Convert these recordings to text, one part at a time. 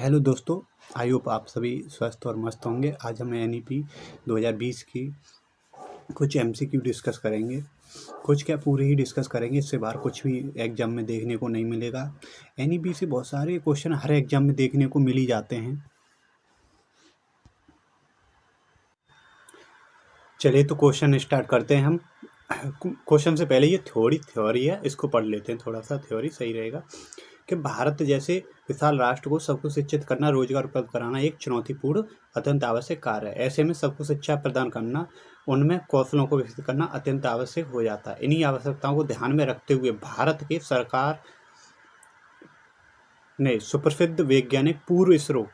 Hello दोस्तों, I hope आप सभी स्वस्थ और मस्त होंगे। आज हम एनईपी 2020 की कुछ एमसीक्यू डिस्कस करेंगे। कुछ क्या, पूरे ही डिस्कस करेंगे। इससे बाहर कुछ भी एग्जाम में देखने को नहीं मिलेगा। एनईपी से बहुत सारे क्वेश्चन हर एग्जाम में देखने को मिल ही जाते हैं। चलिए तो क्वेश्चन स्टार्ट करते हैं हम। क्वेश्चन से पहले ये थ्योरी है, इसको पढ़ लेते हैं। थोड़ा सा थ्योरी सही रहेगा कि भारत जैसे विशाल राष्ट्र को सबको शिक्षित करना, रोजगार उपलब्ध कराना एक चुनौतीपूर्ण अत्यंत आवश्यक कार्य है। ऐसे में सबको शिक्षा प्रदान करना, उनमें कौशलों को विकसित करना अत्यंत आवश्यक हो जाता है। इन्हीं आवश्यकताओं को ध्यान में रखते हुए भारत के सरकार ने सुप्रसिद्ध वैज्ञानिक पूर्व इसरो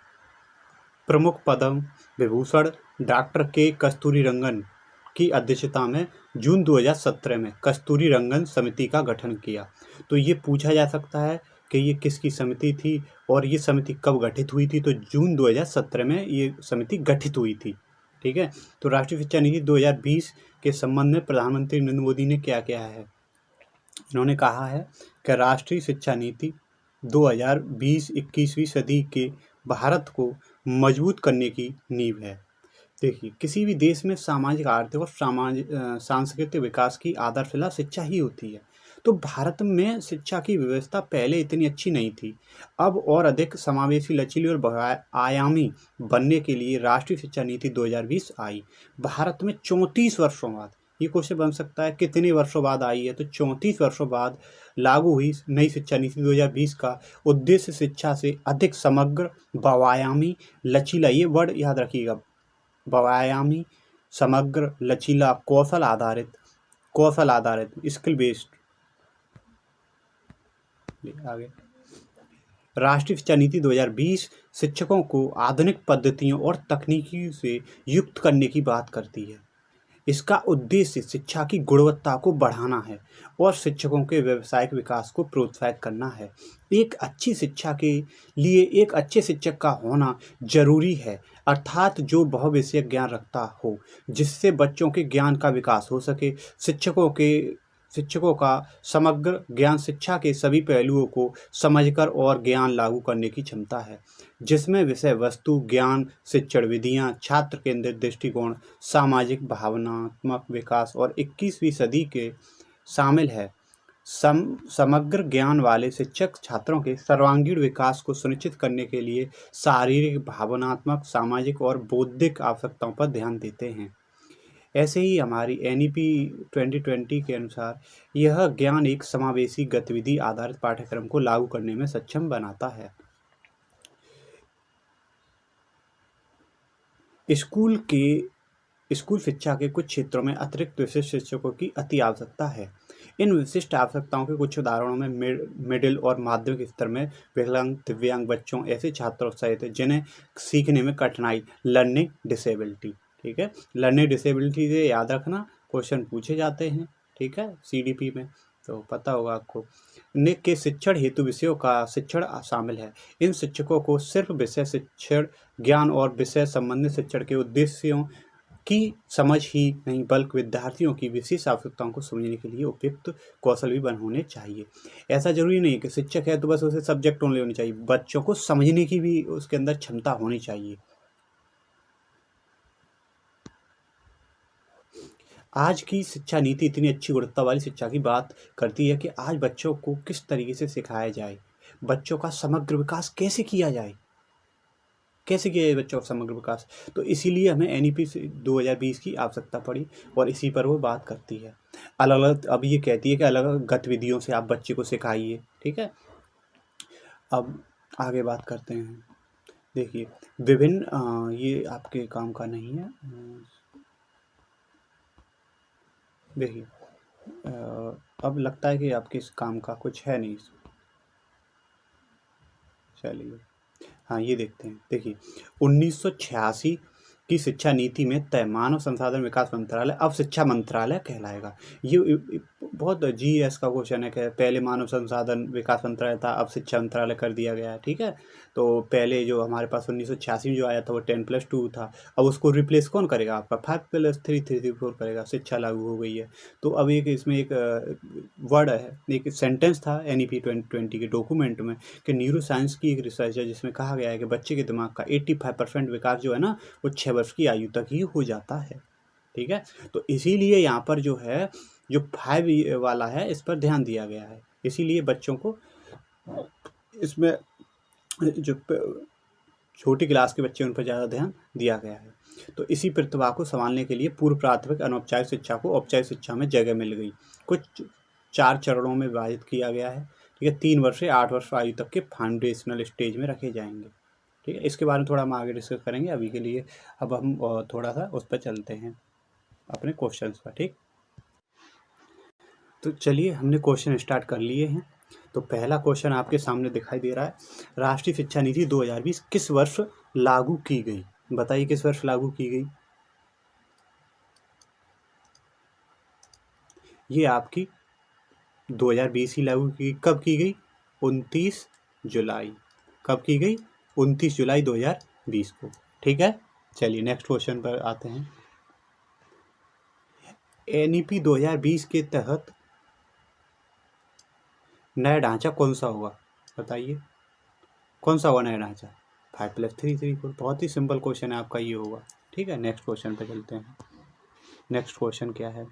प्रमुख पद्म विभूषण डॉक्टर के कस्तूरी रंगन की अध्यक्षता में जून 2017 में कस्तूरी रंगन समिति का गठन किया। तो ये पूछा जा सकता है कि ये किसकी समिति थी और ये समिति कब गठित हुई थी। तो जून 2017 में ये समिति गठित हुई थी। ठीक है। तो राष्ट्रीय शिक्षा नीति 2020 के संबंध में प्रधानमंत्री नरेंद्र मोदी ने क्या किया है। इन्होंने कहा है कि राष्ट्रीय शिक्षा नीति 2020 21वीं सदी के भारत को मजबूत करने की नींव है। देखिए, किसी भी देश में सामाजिक, आर्थिक और सांस्कृतिक विकास की आधारशिला शिक्षा ही होती है। तो भारत में शिक्षा की व्यवस्था पहले इतनी अच्छी नहीं थी। अब और अधिक समावेशी, लचीली और बहुआयामी बनने के लिए राष्ट्रीय शिक्षा नीति 2020 आई। भारत में 34 वर्षों बाद, ये क्वेश्चन बन सकता है कितने वर्षों बाद आई है। तो 34 वर्षों बाद लागू हुई नई शिक्षा नीति 2020 का उद्देश्य शिक्षा से अधिक समग्र, बहुआयामी, लचीला, ये वर्ड याद रखिएगा, बहुआयामी, समग्र, लचीला, कौशल आधारित स्किल बेस्ड। आगे, राष्ट्रीय शिक्षा नीति 2020 शिक्षकों को आधुनिक पद्धतियों और तकनीकी से युक्त करने की बात करती है। इसका उद्देश्य शिक्षा की गुणवत्ता को बढ़ाना है और शिक्षकों के व्यावसायिक विकास को प्रोत्साहित करना है। एक अच्छी शिक्षा के लिए एक अच्छे शिक्षक का होना जरूरी है, अर्थात जो बहुविषयक ज्ञान रखता हो, जिससे बच्चों के ज्ञान का विकास हो सके। शिक्षकों का समग्र ज्ञान शिक्षा के सभी पहलुओं को समझकर और ज्ञान लागू करने की क्षमता है, जिसमें विषय वस्तु ज्ञान, शिक्षण विधियां, छात्र केंद्रित दृष्टिकोण, सामाजिक भावनात्मक विकास और 21वीं सदी के शामिल है। समग्र ज्ञान वाले शिक्षक छात्रों के सर्वांगीण विकास को सुनिश्चित करने के लिए शारीरिक, भावनात्मक, सामाजिक और बौद्धिक आवश्यकताओं पर ध्यान देते हैं। ऐसे ही हमारी एनईपी 2020 के अनुसार यह ज्ञान एक समावेशी, गतिविधि आधारित पाठ्यक्रम को लागू करने में सक्षम बनाता है। स्कूल शिक्षा के कुछ क्षेत्रों में अतिरिक्त विशिष्ट शिक्षकों की अति आवश्यकता है। इन विशिष्ट आवश्यकताओं के कुछ उदाहरणों में मिडिल और माध्यमिक स्तर में विकलांग, दिव्यांग बच्चों, ऐसे छात्रों सहित जिन्हें सीखने में कठिनाई, लर्निंग डिसेबिलिटी। ठीक है, लर्निंग डिसेबिलिटी से याद रखना, क्वेश्चन पूछे जाते हैं। ठीक है, सीडीपी में, तो पता होगा आपको। निक के शिक्षण हेतु विषयों का शिक्षण शामिल है। इन शिक्षकों को सिर्फ विषय शिक्षण ज्ञान और विषय संबंधित शिक्षण के उद्देश्यों की समझ ही नहीं, बल्कि विद्यार्थियों की विशेष आवश्यकताओं को समझने के लिए उपयुक्त कौशल भी होने चाहिए। ऐसा जरूरी नहीं है कि शिक्षक है तो बस उसे सब्जेक्ट ओनली होनी चाहिए, बच्चों को समझने की भी उसके अंदर क्षमता होनी चाहिए। आज की शिक्षा नीति इतनी अच्छी गुणवत्ता वाली शिक्षा की बात करती है कि आज बच्चों को किस तरीके से सिखाया जाए, बच्चों का समग्र विकास कैसे किया जाए, बच्चों का समग्र विकास। तो इसीलिए हमें एनईपी 2020 की आवश्यकता पड़ी और इसी पर वो बात करती है। अलग अलग, अब ये कहती है कि अलग अलग गतिविधियों से आप बच्चे को सिखाइए। ठीक है, अब आगे बात करते हैं। देखिए, विभिन्न ये आपके काम का नहीं है। देखिए, अब लगता है कि आपके इस काम का कुछ है नहीं। चलिए, हाँ ये देखते हैं। देखिए, 1986 की शिक्षा नीति में तय मानव संसाधन विकास मंत्रालय अब शिक्षा मंत्रालय कहलाएगा। ये बहुत जीएस का क्वेश्चन है कि पहले मानव संसाधन विकास मंत्रालय था, अब शिक्षा मंत्रालय कर दिया गया है। ठीक है, तो पहले जो हमारे पास 1986 में जो आया था वो 10+2 था, अब उसको रिप्लेस कौन करेगा? आपका 5+3 करेगा। शिक्षा लागू हो गई है। तो अब एक इसमें एक वर्ड है, एक सेंटेंस था NEP 2020 के डॉक्यूमेंट में कि न्यूरो साइंस की एक रिसर्च है जिसमें कहा गया है कि बच्चे के दिमाग का 85% विकास जो है ना वो 6 वर्ष की आयु तक ही हो जाता है। ठीक है, तो इसीलिए यहाँ पर जो है जो 5 वाला है इस पर ध्यान दिया गया है। इसीलिए बच्चों को इसमें जो छोटी क्लास के बच्चे उन पर ज़्यादा ध्यान दिया गया है। तो इसी प्रतिभा को संभालने के लिए पूर्व प्राथमिक अनौपचारिक शिक्षा को औपचारिक शिक्षा में जगह मिल गई। कुछ 4 चरणों में विभाजित किया गया है। ठीक है, 3 वर्ष से 8 वर्ष आयु तक के फाउंडेशनल स्टेज में रखे जाएंगे। ठीक है, इसके बारे में थोड़ा हम आगे डिस्कस करेंगे। अभी के लिए अब हम थोड़ा सा उस पर चलते हैं अपने क्वेश्चंस पर। ठीक, तो चलिए हमने क्वेश्चन स्टार्ट कर लिए हैं। तो पहला क्वेश्चन आपके सामने दिखाई दे रहा है, राष्ट्रीय शिक्षा नीति 2020 किस वर्ष लागू की गई? बताइए किस वर्ष लागू की गई? ये आपकी 2020 ही लागू की। कब की गई? 29 जुलाई। कब की गई? 29 जुलाई 2020 को। ठीक है, चलिए नेक्स्ट क्वेश्चन पर आते हैं। NEP 2020 के तहत नया ढांचा कौन सा होगा? बताइए कौन सा होगा नया ढांचा? 5+3 बहुत ही सिंपल क्वेश्चन है आपका, ये होगा। ठीक है, नेक्स्ट क्वेश्चन पे चलते हैं। नेक्स्ट क्वेश्चन क्या है?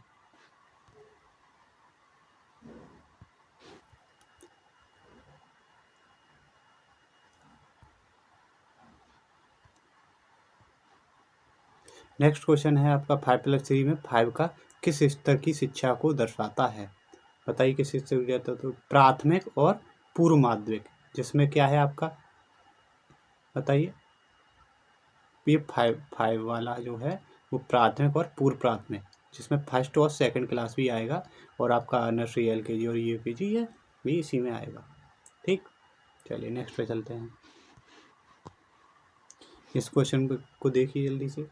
नेक्स्ट क्वेश्चन है आपका 5+3 में 5 का किस स्तर की शिक्षा को दर्शाता है? बताइए किस स्तर की जाता है? तो प्राथमिक और पूर्व माध्यमिक, जिसमें क्या है आपका? बताइए। ये 5 वाला जो है वो प्राथमिक और पूर्व प्राथमिक, जिसमें फर्स्ट और सेकंड क्लास भी आएगा, और आपका नर्सरी LKG और UKG है भी इसी में आएगा। ठीक, चलिए नेक्स्ट पे चलते हैं। इस क्वेश्चन को देखिए जल्दी से।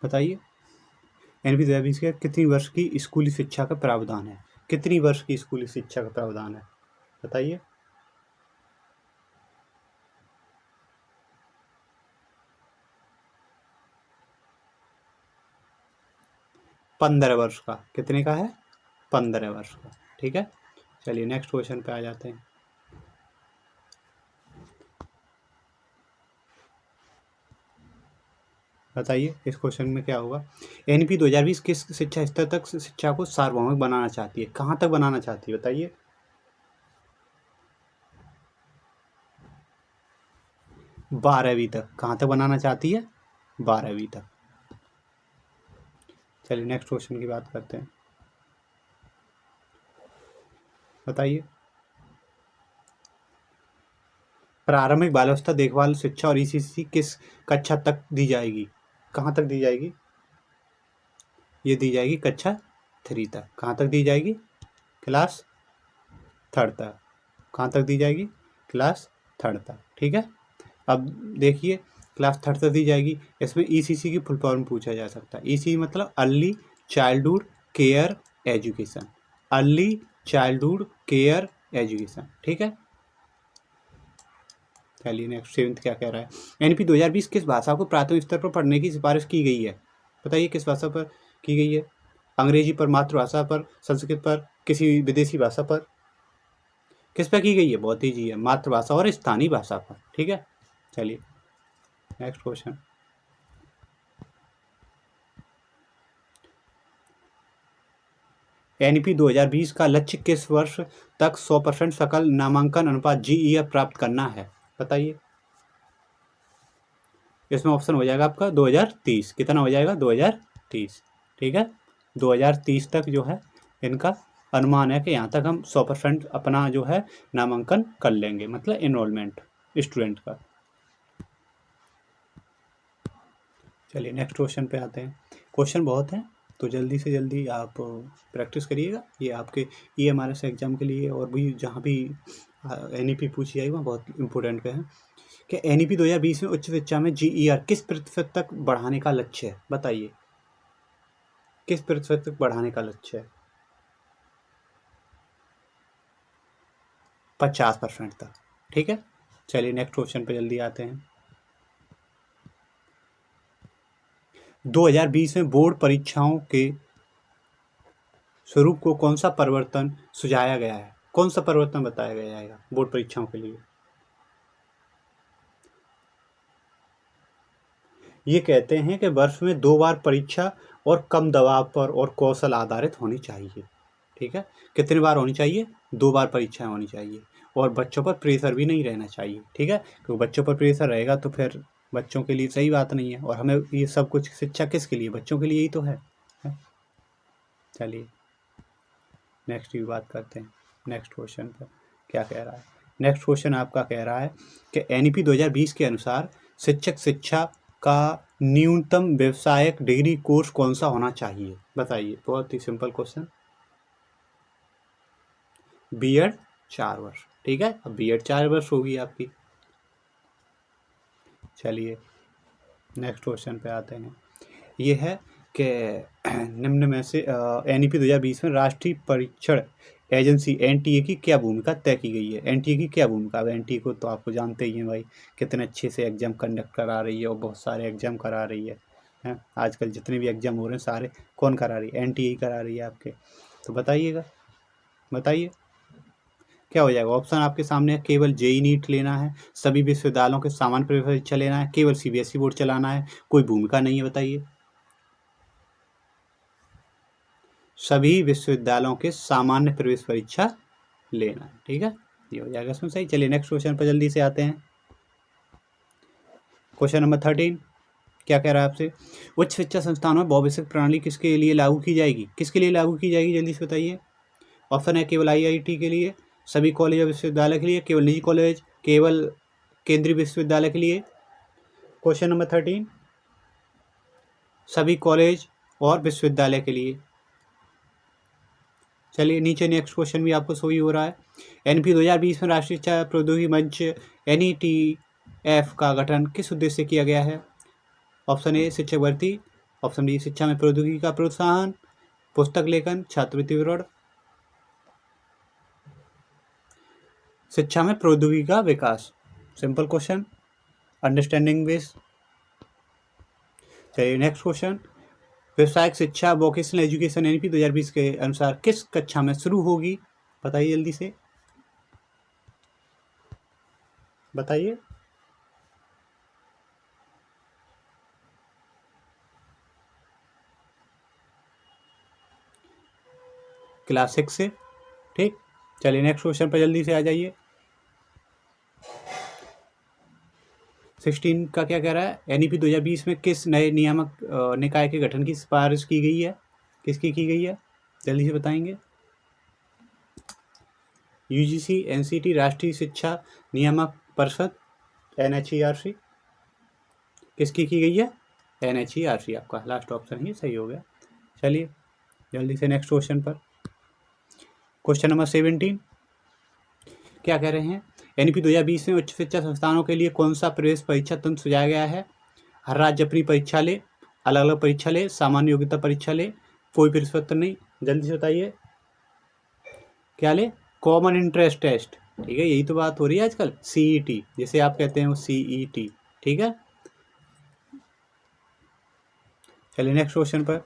बताइए NEP 2020 के कितनी वर्ष की स्कूली शिक्षा का प्रावधान है? कितनी वर्ष की स्कूली शिक्षा का प्रावधान है? बताइए। 15 वर्ष का। कितने का है? 15 वर्ष का। ठीक है, चलिए नेक्स्ट क्वेश्चन पे आ जाते हैं। बताइए इस क्वेश्चन में क्या होगा? NEP 2020 किस शिक्षा स्तर तक शिक्षा को सार्वभौमिक बनाना चाहती है? कहाँ तक बनाना चाहती है? बताइए। 12वीं तक। कहाँ तक बनाना चाहती है? 12वीं तक। चलिए नेक्स्ट क्वेश्चन की बात करते हैं। बताइए। प्रारंभिक बाल्यावस्था देखभाल शिक्षा और ECC किस कक्षा तक दी जाएगी? कहाँ तक दी जाएगी? ये दी जाएगी कक्षा 3 तक। कहाँ तक दी जाएगी? क्लास 3rd तक। कहाँ तक दी जाएगी? क्लास 3rd तक। ठीक है, अब देखिए क्लास 3rd तक दी जाएगी। इसमें ECC की फुल फॉर्म पूछा जा सकता है। ECC मतलब early childhood care education. Early childhood care education. ठीक है, चलिए नेक्स्ट 7th क्या कह रहा है? NEP 2020 किस भाषा को प्राथमिक स्तर पर पढ़ने की सिफारिश की गई है? बताइए किस भाषा पर की गई है? अंग्रेजी पर, मातृभाषा पर, संस्कृत पर, किसी विदेशी भाषा पर? किस पर की गई है? बहुत ईजी है, मातृभाषा और स्थानीय भाषा पर। ठीक है, चलिए नेक्स्ट क्वेश्चन। NEP 2020 का लक्ष्य किस वर्ष तक 100% सकल नामांकन अनुपात GEF प्राप्त करना है? बताइए। इसमें ऑप्शन हो जाएगा आपका 2030। कितना हो जाएगा? 2030। ठीक है, 2030 तक जो है इनका अनुमान है कि यहाँ तक हम 100% अपना जो है नामांकन कर लेंगे, मतलब एनरोलमेंट स्टूडेंट का। चलिए नेक्स्ट क्वेश्चन पे आते हैं। क्वेश्चन बहुत हैं, तो जल्दी से जल्दी आप प्रैक्टिस करिएगा। ये आपके EMRS एग्ज़ाम के लिए और भी जहाँ भी NEP पूछी जाएगी वहाँ बहुत इम्पोर्टेंट है कि NEP 2020 में उच्च शिक्षा में GER किस प्रतिशत तक बढ़ाने का लक्ष्य है? बताइए, किस प्रतिशत तक बढ़ाने का लक्ष्य है? 50% तक। ठीक है, चलिए नेक्स्ट क्वेश्चन पे जल्दी आते हैं। 2020 में बोर्ड परीक्षाओं के स्वरूप को कौन सा परिवर्तन सुझाया गया है? कौन सा परिवर्तन बताया गया है बोर्ड परीक्षाओं के लिए? ये कहते हैं कि वर्ष में 2 बार परीक्षा और कम दबाव पर और कौशल आधारित होनी चाहिए। ठीक है, कितनी बार होनी चाहिए? 2 बार परीक्षाएं होनी चाहिए और बच्चों पर प्रेशर भी नहीं रहना चाहिए। ठीक है, क्योंकि बच्चों पर प्रेशर रहेगा तो फिर बच्चों के लिए सही बात नहीं है। और हमें ये सब कुछ शिक्षा किसके लिए? बच्चों के लिए ही तो है। चलिए नेक्स्ट की बात करते हैं। नेक्स्ट क्वेश्चन पर क्या कह रहा है? नेक्स्ट क्वेश्चन आपका कह रहा है कि NEP 2020 के अनुसार शिक्षक शिक्षा का न्यूनतम व्यावसायिक डिग्री कोर्स कौन सा होना चाहिए? बताइए, बहुत ही सिंपल क्वेश्चन। B.Ed 4 वर्ष। ठीक है, अब B.Ed 4 वर्ष होगी आपकी। चलिए नेक्स्ट क्वेश्चन पे आते हैं। ये है कि निम्न में से NEP 2020 में राष्ट्रीय परीक्षण एजेंसी NTA की क्या भूमिका तय की गई है? NTA की क्या भूमिका? अब NTA को तो आपको जानते ही हैं भाई, कितने अच्छे से एग्जाम कंडक्ट करा रही है और बहुत सारे एग्जाम करा रही है। आजकल जितने भी एग्जाम हो रहे हैं सारे कौन करा रही है? NTA ही करा रही है आपके। तो बताइएगा, बताइए क्या हो जाएगा? ऑप्शन आपके सामने है। केवल JEE नीट लेना है, सभी विश्वविद्यालयों के सामान्य प्रवेश परीक्षा लेना है, केवल CBSE बोर्ड चलाना है, कोई भूमिका नहीं है। बताइए, सभी विश्वविद्यालयों के सामान्य प्रवेश परीक्षा लेना है। ठीक है, ये हो जाएगा इसमें सही। चलिए नेक्स्ट क्वेश्चन पर जल्दी से आते हैं। क्वेश्चन नंबर 13 क्या कह रहा है आपसे? उच्च शिक्षा संस्थानों में बहुविषयक प्रणाली किसके लिए लागू की जाएगी? किसके लिए लागू की जाएगी? जल्दी से बताइए। ऑप्शन है केवल IIT के लिए, सभी कॉलेज और विश्वविद्यालय के लिए, केवल निजी कॉलेज, केवल केंद्रीय विश्वविद्यालय के लिए। क्वेश्चन नंबर 13 सभी कॉलेज और विश्वविद्यालय के लिए। चलिए नीचे नेक्स्ट क्वेश्चन भी आपको सही हो रहा है। NEP 2020 में राष्ट्रीय शिक्षा प्रौद्योगिकी मंच NETF का गठन किस उद्देश्य से किया गया है? ऑप्शन ए शिक्षक भर्ती, ऑप्शन बी शिक्षा में प्रौद्योगिकी का प्रोत्साहन, पुस्तक लेखन, छात्रवृत्ति वितरण। शिक्षा में प्रौद्योगिकी का विकास। Simple question, understanding base. चलिए नेक्स्ट क्वेश्चन। व्यावसायिक शिक्षा वोकेशनल एजुकेशन NEP 2020 के अनुसार किस कक्षा में शुरू होगी? बताइए जल्दी से, बताइए। क्लास 6 से। ठीक, चलिए नेक्स्ट क्वेश्चन पर जल्दी से आ जाइए। 16 का क्या कह रहा है? NEP 2020 में किस नए नियामक निकाय के गठन की सिफारिश की गई है? किसकी की गई है? जल्दी से बताएंगे। UGC, NCT, राष्ट्रीय शिक्षा नियामक परिषद, NHERC। किसकी की गई है? NHERC आपका लास्ट ऑप्शन ही सही हो गया। चलिए जल्दी से नेक्स्ट क्वेश्चन पर। क्वेश्चन नंबर 17 क्या कह रहे हैं? NEP 2020 में उच्च शिक्षा संस्थानों के लिए कौन सा प्रवेश परीक्षा तंत्र सुझाया गया है? हर राज्य अपनी परीक्षा ले, अलग अलग परीक्षा ले, सामान्य योग्यता परीक्षा ले, कोई प्रवेश पत्र नहीं। जल्दी से बताइए क्या ले? Common interest test. ठीक है, यही तो बात हो रही है आजकल। CET जिसे आप कहते हैं वो CET। ठीक है, चलिए नेक्स्ट क्वेश्चन पर।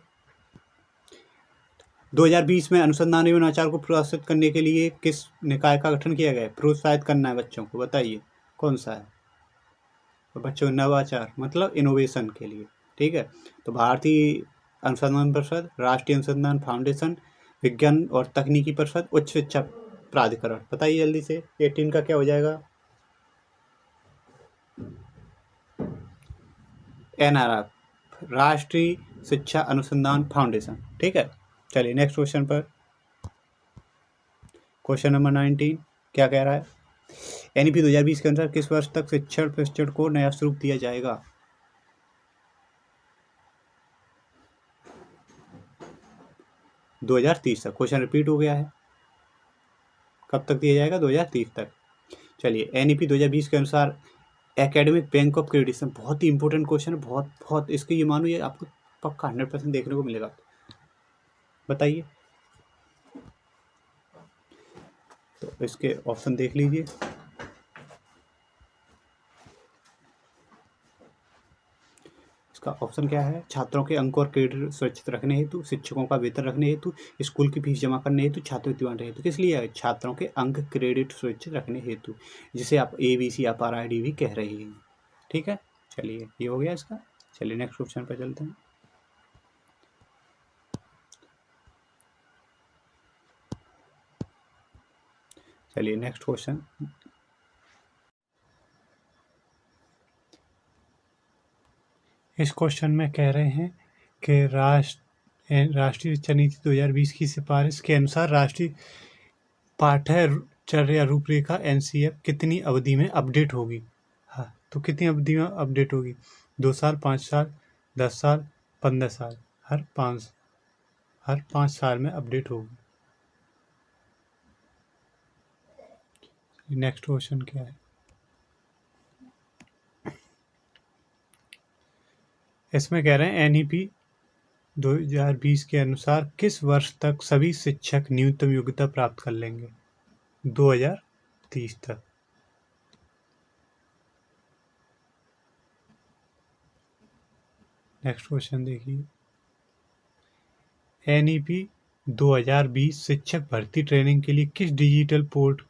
2020 में अनुसंधान एवं नवाचार को प्रोत्साहित करने के लिए किस निकाय का गठन किया गया है? प्रोत्साहित करना है बच्चों को, बताइए कौन सा है? तो बच्चों नवाचार मतलब इनोवेशन के लिए। ठीक है, तो भारतीय अनुसंधान परिषद, राष्ट्रीय अनुसंधान फाउंडेशन, विज्ञान और तकनीकी परिषद, उच्च शिक्षा प्राधिकरण। बताइए जल्दी से 18 का क्या हो जाएगा? NRF, राष्ट्रीय शिक्षा अनुसंधान फाउंडेशन। ठीक है, चलिए नेक्स्ट क्वेश्चन पर। क्वेश्चन नंबर 19 क्या कह रहा है? NEP 2020 के अनुसार किस वर्ष तक शिक्षण प्रशिक्षण को नया स्वरूप दिया जाएगा? 2030 तक। क्वेश्चन रिपीट हो गया है, कब तक दिया जाएगा? 2030 तक। चलिए, NEP 2020 के अनुसार एकेडमिक बैंक ऑफ क्रेडिट, बहुत ही इंपॉर्टेंट क्वेश्चन है, बहुत बहुत इसके, ये मानो ये आपको पक्का 100% देखने को मिलेगा। बताइए, तो इसके ऑप्शन देख लीजिए। इसका ऑप्शन क्या है? छात्रों के अंक और क्रेडिट सुरक्षित रखने हेतु, शिक्षकों का वेतन रखने हेतु, स्कूल की फीस जमा करने हेतु, छात्रवृत्ति बांटने हेतु। किस लिए है? छात्रों के अंक क्रेडिट सुरक्षित रखने हेतु, जिसे आप ABC या RID भी कह रहे हैं। ठीक है, चलिए ये हो गया इसका। चलिए नेक्स्ट क्वेश्चन पर चलते हैं। चलिए नेक्स्ट क्वेश्चन। इस क्वेश्चन में कह रहे हैं कि राष्ट्रीय शिक्षा नीति 2020 की सिफारिश के अनुसार राष्ट्रीय पाठ्यचर्या रूपरेखा NCF कितनी अवधि में अपडेट होगी? हाँ, तो कितनी अवधि में अपडेट होगी? 2 साल, 5 साल, 10 साल, 15 साल। हर 5 साल में अपडेट होगी। नेक्स्ट क्वेश्चन क्या है? इसमें कह रहे हैं NEP 2020 के अनुसार किस वर्ष तक सभी शिक्षक न्यूनतम योग्यता प्राप्त कर लेंगे? 2030 तक। नेक्स्ट क्वेश्चन देखिए। NEP 2020 शिक्षक भर्ती ट्रेनिंग के लिए किस डिजिटल पोर्ट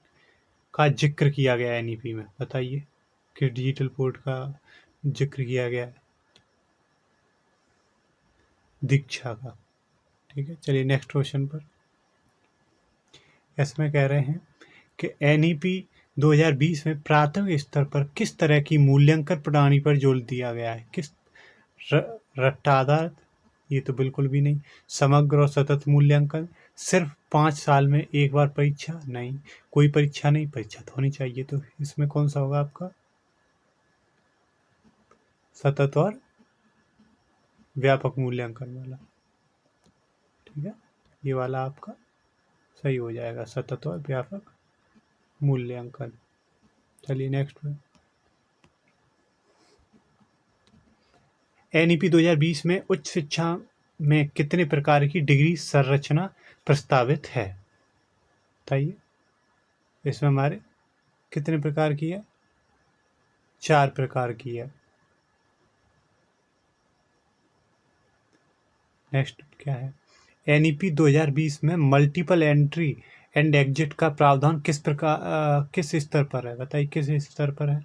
का जिक्र किया गया है? NEP में बताइए, किस डिजिटल पोर्ट का जिक्र किया गया है? दीक्षा का। ठीक है, चलिए नेक्स्ट क्वेश्चन पर। इसमें कह रहे हैं कि NEP 2020 में प्राथमिक स्तर पर किस तरह की मूल्यांकन प्रणाली पर जोर दिया गया है? किस रट्टादार, ये तो बिल्कुल भी नहीं। समग्र और सतत मूल्यांकन, सिर्फ 5 साल में एक बार परीक्षा, नहीं। कोई परीक्षा नहीं, परीक्षा तो होनी चाहिए। तो इसमें कौन सा होगा आपका? सतत और व्यापक मूल्यांकन वाला। ठीक है, ये वाला आपका सही हो जाएगा, सतत और व्यापक मूल्यांकन। चलिए नेक्स्ट में। NEP 2020 में उच्च शिक्षा में कितने प्रकार की डिग्री संरचना प्रस्तावित है? बताइए, इसमें हमारे कितने प्रकार की है? 4 प्रकार की है। नेक्स्ट क्या है? NEP 2020 में मल्टीपल एंट्री एंड एग्जिट का प्रावधान किस स्तर पर है? बताइए, किस स्तर पर है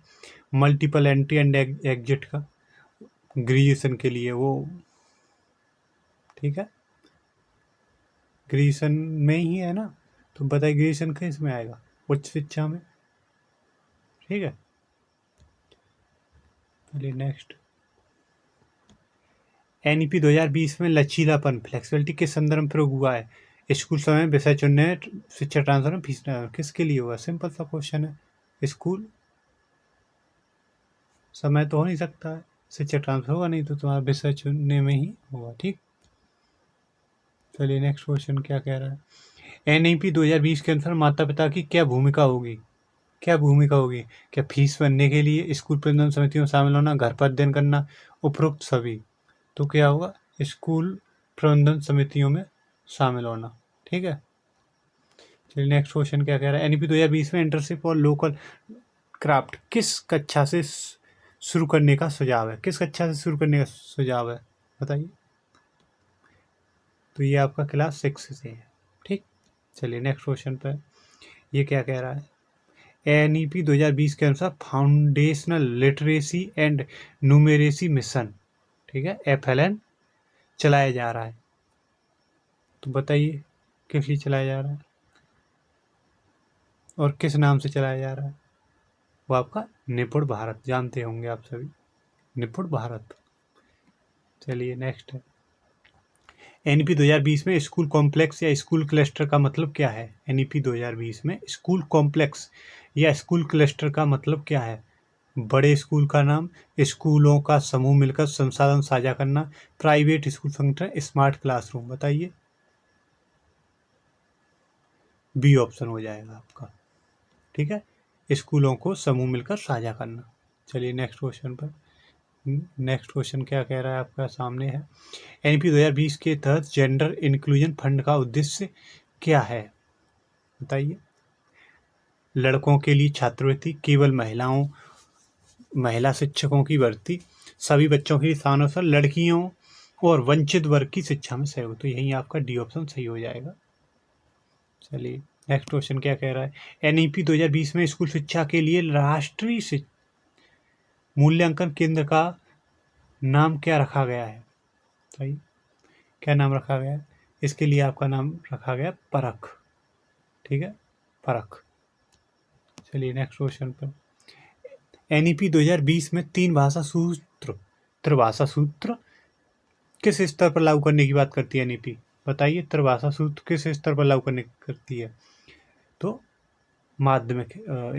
मल्टीपल एंट्री एंड एग्जिट का? ग्रेजुएशन के लिए वो, ठीक है, ग्रेजुएशन में ही है ना, तो बताइए ग्रेजुएशन किस में आएगा? उच्च शिक्षा में। ठीक है, चलिए नेक्स्ट। NEP 2020 में लचीलापन, फ्लेक्सिबिलिटी किस संदर्भ में प्रयोग हुआ है? स्कूल समय, विषय चुनने, शिक्षा ट्रांसफर में, फीस ट्रांसफर, किसके लिए हुआ? सिंपल सा क्वेश्चन है। स्कूल समय तो हो नहीं सकता है, शिक्षा ट्रांसफर होगा नहीं, तो तुम्हारा विषय चुनने में ही होगा। ठीक, चलिए नेक्स्ट क्वेश्चन क्या कह रहा है? NEP 2020 के अनुसार माता पिता की क्या भूमिका होगी? क्या भूमिका होगी? क्या फीस भरने के लिए स्कूल प्रबंधन समितियों में शामिल होना, घर पर अध्ययन करना, उपरोक्त सभी? तो क्या होगा? स्कूल प्रबंधन समितियों में शामिल होना। ठीक है, चलिए नेक्स्ट क्वेश्चन क्या कह रहा है? NEP 2020 में इंटर्नशिप और लोकल क्राफ्ट किस कक्षा से शुरू करने का सुझाव है? किस कक्षा से शुरू करने का सुझाव है? बताइए, तो ये आपका क्लास 6 से है। ठीक, चलिए नेक्स्ट क्वेश्चन पर। ये क्या कह रहा है? NEP 2020 के अनुसार foundational literacy and numeracy mission, ठीक है, FLN चलाया जा रहा है। तो बताइए किस लिए चलाया जा रहा है और किस नाम से चलाया जा रहा है? वो आपका निपुण भारत, जानते होंगे आप सभी, निपुण भारत। चलिए नेक्स्ट है। NEP 2020 में स्कूल कॉम्प्लेक्स या स्कूल क्लस्टर का मतलब क्या है? NEP 2020 में स्कूल कॉम्प्लेक्स या स्कूल क्लस्टर का मतलब क्या है? बड़े स्कूल का नाम, स्कूलों का समूह मिलकर संसाधन साझा करना, प्राइवेट स्कूल संगठन, स्मार्ट क्लासरूम। बताइए, बी ऑप्शन हो जाएगा आपका। ठीक है, स्कूलों को समूह मिलकर साझा करना। चलिए नेक्स्ट क्वेश्चन पर। नेक्स्ट क्वेश्चन क्या कह रहा है आपका सामने है, एनईपी 2020 के तहत जेंडर इंक्लूजन फंड का उद्देश्य क्या है, बताइए। लड़कों के लिए छात्रवृत्ति, केवल महिला शिक्षकों की भर्ती, सभी बच्चों के लिए स्थानानुसार, लड़कियों और वंचित वर्ग की शिक्षा में सहयोग। तो यही आपका डी ऑप्शन सही हो जाएगा। चलिए नेक्स्ट क्वेश्चन क्या कह रहा है, एनईपी 2020 में स्कूल शिक्षा के लिए राष्ट्रीय मूल्यांकन केंद्र का नाम क्या रखा गया है, सही, क्या नाम रखा गया है? इसके लिए आपका नाम रखा गया परख। ठीक है, परख। चलिए नेक्स्ट क्वेश्चन पर, एनईपी 2020 में त्रिभाषा सूत्र किस स्तर पर लागू करने की बात करती है एनईपी, बताइए। त्रिभाषा सूत्र किस स्तर पर लागू करने की करती है, तो माध्यमिक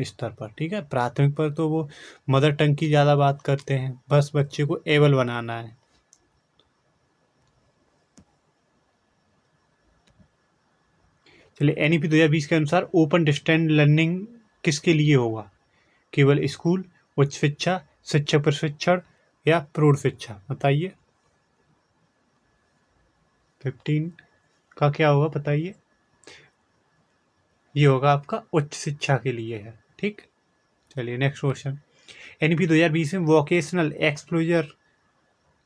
स्तर पर। ठीक है, प्राथमिक पर तो वो मदर टंग की ज़्यादा बात करते हैं, बस बच्चे को एबल बनाना है। चलिए एनईपी 2020 के अनुसार ओपन डिस्टेंस लर्निंग किसके लिए होगा, केवल स्कूल, उच्च शिक्षा, शिक्षक प्रशिक्षण या प्रौढ़ शिक्षा, बताइए। 15 का क्या होगा बताइए, ये होगा आपका उच्च शिक्षा के लिए है। ठीक, चलिए नेक्स्ट क्वेश्चन, एनईपी 2020 में वोकेशनल एक्सपोजर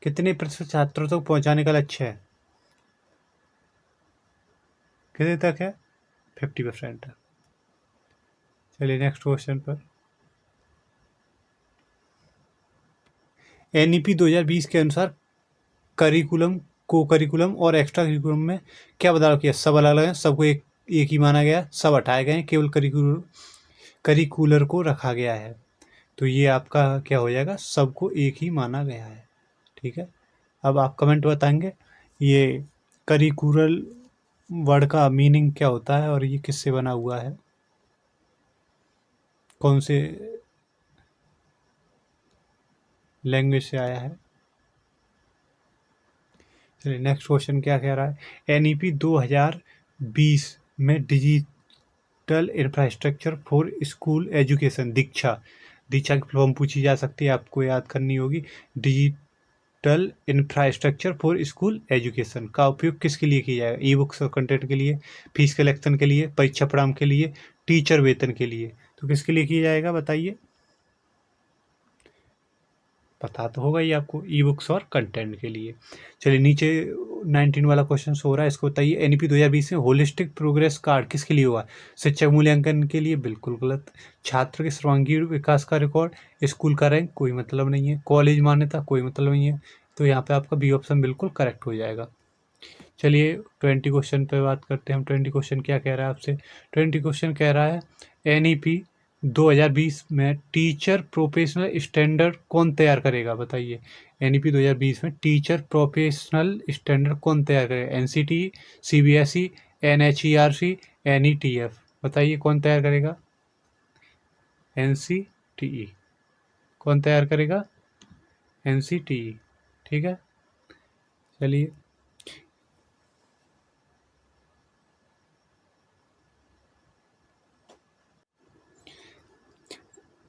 कितने प्रतिशत छात्रों तक पहुंचाने का लक्ष्य है, कितने तक है, 50% है। चलिए नेक्स्ट क्वेश्चन पर, एनईपी 2020 के अनुसार करिकुलम, को करिकुलम और एक्स्ट्रा करिकुलम में क्या बदलाव किया, सब अलग अलग है, सबको एक ही माना गया, सब हटाए गए हैं, केवल करिकुलर को रखा गया है। तो ये आपका क्या हो जाएगा, सबको एक ही माना गया है। ठीक है, अब आप कमेंट बताएंगे ये करिकुलर वर्ड का मीनिंग क्या होता है और ये किससे बना हुआ है, कौन से लैंग्वेज से आया है। चलिए नेक्स्ट क्वेश्चन क्या कह रहा है, एनईपी 2020 में digital infrastructure for school education, Diksha की फॉर्म पूछी जा सकती है, आपको याद करनी होगी। Digital infrastructure for school education का उपयोग किसके लिए किया जाएगा, ई बुक्स और कंटेंट के लिए, फीस कलेक्शन के लिए, परीक्षा परिणाम के लिए, टीचर वेतन के लिए। तो किसके लिए किया जाएगा बताइए, पता तो होगा ही आपको, ई बुक्स और कंटेंट के लिए। चलिए नीचे 19 वाला क्वेश्चन हो रहा है, इसको बताइए, एनईपी 2020 में होलिस्टिक प्रोग्रेस कार्ड किसके लिए हुआ, शिक्षक मूल्यांकन के लिए, बिल्कुल गलत। छात्र के सर्वांगीण विकास का रिकॉर्ड, स्कूल का रैंक, कोई मतलब नहीं है। कॉलेज मान्यता, कोई मतलब नहीं है। तो यहाँ पे आपका बी ऑप्शन बिल्कुल करेक्ट हो जाएगा। चलिए 20 क्वेश्चन पे बात करते हैं हम। 20 क्वेश्चन क्या कह रहा है आपसे, 20 क्वेश्चन कह रहा है एनईपी 2020 में टीचर प्रोफेशनल स्टैंडर्ड कौन तैयार करेगा, बताइए। एनईपी 2020 में टीचर प्रोफेशनल स्टैंडर्ड कौन तैयार करेगा, एनसीटी, सीबीएसई, एनएचईआरसी, एनईटीएफ, बताइए कौन तैयार करेगा, एनसीटीई। कौन तैयार करेगा, एनसीटीई। ठीक है, चलिए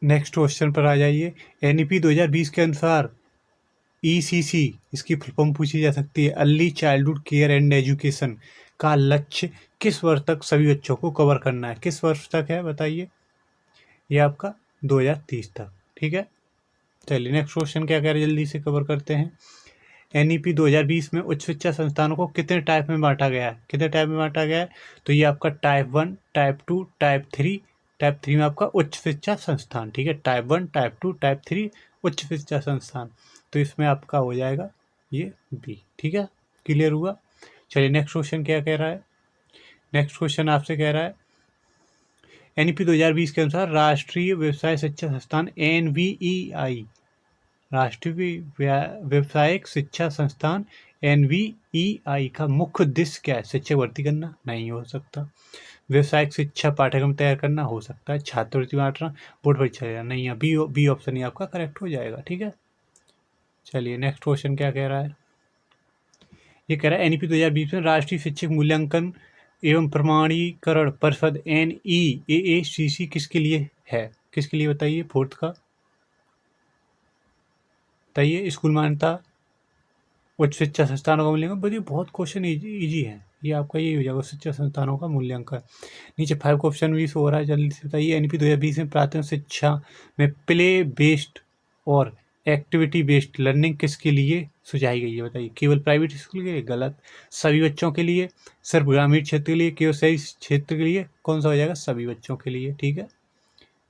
नेक्स्ट क्वेश्चन पर आ जाइए। एनईपी 2020 के अनुसार ईसीसी, इसकी फुल फॉर्म पूछी जा सकती है, early childhood care and education का लक्ष्य किस वर्ष तक सभी बच्चों को कवर करना है, किस वर्ष तक है बताइए, ये आपका 2030 तक। ठीक है, चलिए नेक्स्ट क्वेश्चन क्या कह रहे हैं, जल्दी से कवर करते हैं। एनईपी 2020 में उच्च शिक्षा संस्थानों को कितने टाइप में बांटा गया है, कितने टाइप में बांटा गया है, तो ये आपका टाइप 1, टाइप 2, टाइप 3। टाइप 3 में आपका उच्च शिक्षा संस्थान। ठीक है, टाइप 1, टाइप 2, टाइप 3 उच्च शिक्षा संस्थान। तो इसमें आपका हो जाएगा ये बी। ठीक है, क्लियर हुआ। चलिए नेक्स्ट क्वेश्चन क्या कह रहा है, नेक्स्ट क्वेश्चन आपसे कह रहा है एनईपी 2020 के अनुसार राष्ट्रीय व्यवसाय शिक्षा संस्थान एनवीईआई, राष्ट्रीय व्यावसायिक शिक्षा संस्थान एनवीईआई का मुख्य उद्देश्य क्या है, शिक्षक भर्ती करना, नहीं हो सकता। व्यावसायिक शिक्षा पाठ्यक्रम तैयार करना, हो सकता है। छात्रवृत्ति बांटना, बोर्ड परीक्षा देना, नहीं है। बी ऑप्शन ही आपका करेक्ट हो जाएगा। ठीक है, चलिए नेक्स्ट क्वेश्चन क्या कह रहा है, ये कह रहा है एनईपी 2020 में राष्ट्रीय शिक्षक मूल्यांकन एवं प्रमाणीकरण परिषद NEAACC किसके लिए है? किसके लिए बताइए? फोर्थ का बताइए। स्कूल मान्यता उच्च शिक्षा संस्थानों का मूल्यांकन। बताइए, बहुत क्वेश्चन इजी है ये, आपका ये हो जाएगा शिक्षा संस्थानों का मूल्यांकन। नीचे 5 क्वेश्चन भी शो हो रहा है, जल्दी से बताइए। NEP 2020 में प्राथमिक शिक्षा में प्ले बेस्ड और एक्टिविटी बेस्ड लर्निंग किसके लिए सुझाई गई है? बताइए। केवल प्राइवेट स्कूल के लिए? गलत। सभी बच्चों के लिए? सिर्फ ग्रामीण क्षेत्र के लिए? केवल शहरी क्षेत्र के लिए? कौन सा हो जाएगा? सभी बच्चों के लिए। ठीक है,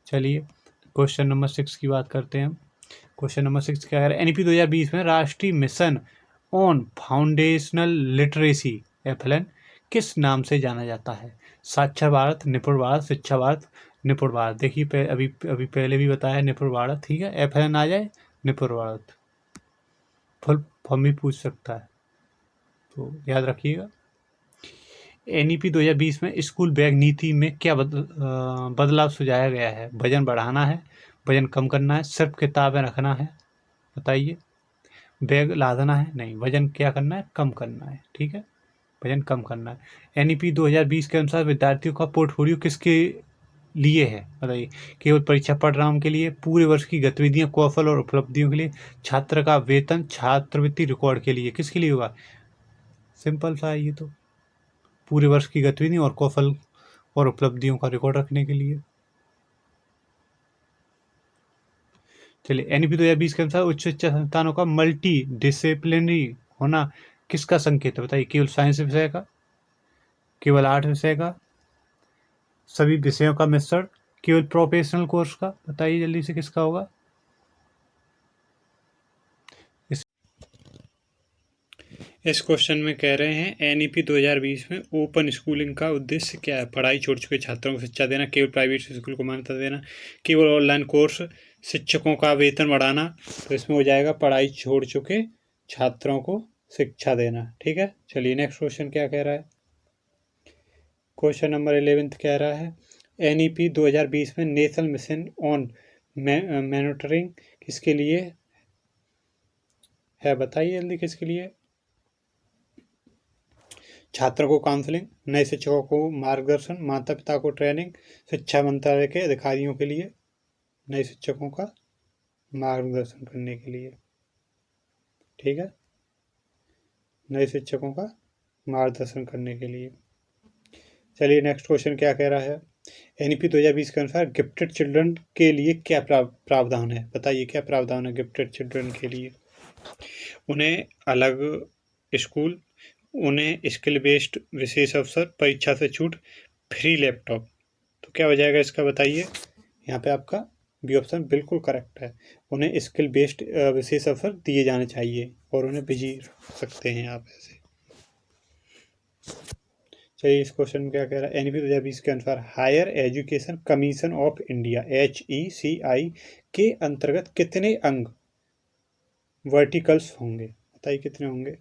चलिए क्वेश्चन नंबर 6 की बात करते हैं हम। क्वेश्चन नंबर 6 क्या है? NEP 2020 में राष्ट्रीय mission on foundational literacy FLN किस नाम से जाना जाता है? साक्षर भारत, निपुण भारत, शिक्षा भारत, निपुण भारत। देखिए अभी अभी पहले भी बताया निपुण भारत। ठीक है, FLN आ जाए निपुण भारत, फुल फॉर्म भी पूछ सकता है, तो याद रखिएगा। NEP 2020 में स्कूल बैग नीति में क्या बदलाव सुझाया गया है? वजन बढ़ाना है, वजन कम करना है, सिर्फ किताबें रखना है? बताइए। बैग लादना है? नहीं, वजन क्या करना है? कम करना है। ठीक है, वजन कम करना है। NEP 2020 के अनुसार विद्यार्थियों का पोर्टफोलियो किसके लिए है? बताइए। केवल परीक्षा परिणाम के लिए, पूरे वर्ष की गतिविधियां, कौशल और उपलब्धियों के लिए, छात्र का वेतन, छात्रवृत्ति रिकॉर्ड के लिए? किसके लिए होगा? सिंपल सा है ये तो, पूरे वर्ष की गतिविधि और कौशल और उपलब्धियों का रिकॉर्ड रखने के लिए। चलिए, NEP 2020 के अनुसार उच्च शिक्षा संस्थानों का मल्टी डिसिप्लिनरी होना किसका संकेत है? बताइए। केवल साइंस विषय का, केवल आर्ट विषय का, सभी विषयों का मिश्रण, केवल प्रोफेशनल कोर्स का? बताइए जल्दी से किसका होगा? इस क्वेश्चन में कह रहे हैं NEP 2020 में ओपन स्कूलिंग का उद्देश्य क्या है? पढ़ाई छोड़ चुके छात्रों को शिक्षा देना, केवल प्राइवेट स्कूल को मान्यता देना, केवल ऑनलाइन कोर्स, शिक्षकों का वेतन बढ़ाना। तो इसमें हो जाएगा पढ़ाई छोड़ चुके छात्रों को शिक्षा देना। ठीक है, चलिए नेक्स्ट क्वेश्चन क्या कह रहा है? क्वेश्चन नंबर 11 कह रहा है NEP 2020 में नेशनल मिशन ऑन मॉनिटरिंग किसके लिए है? बताइए जल्दी किसके लिए? छात्रों को काउंसलिंग, नए शिक्षकों को मार्गदर्शन, माता पिता को ट्रेनिंग, शिक्षा मंत्रालय के अधिकारियों के लिए नए शिक्षकों का मार्गदर्शन करने के लिए। ठीक है, नए शिक्षकों का मार्गदर्शन करने के लिए। चलिए नेक्स्ट क्वेश्चन क्या कह रहा है? NEP 2020 के अनुसार गिफ्टेड चिल्ड्रन के लिए क्या प्रावधान है? बताइए क्या प्रावधान है गिफ्टेड चिल्ड्रन के लिए? उन्हें अलग स्कूल, उन्हें स्किल बेस्ड विशेष अवसर, परीक्षा से छूट, फ्री लैपटॉप। तो क्या हो जाएगा इसका? बताइए। यहाँ पे आपका बी ऑप्शन बिल्कुल करेक्ट है। उन्हें स्किल बेस्ड विशेष अवसर दिए जाने चाहिए और उन्हें बिजी रख सकते हैं आप ऐसे। चलिए इस क्वेश्चन में क्या कह रहा है? NEP 2020 के अनुसार higher education commission of India HECI के अंतर्गत कितने अंग वर्टिकल्स होंगे? बताइए कितने होंगे?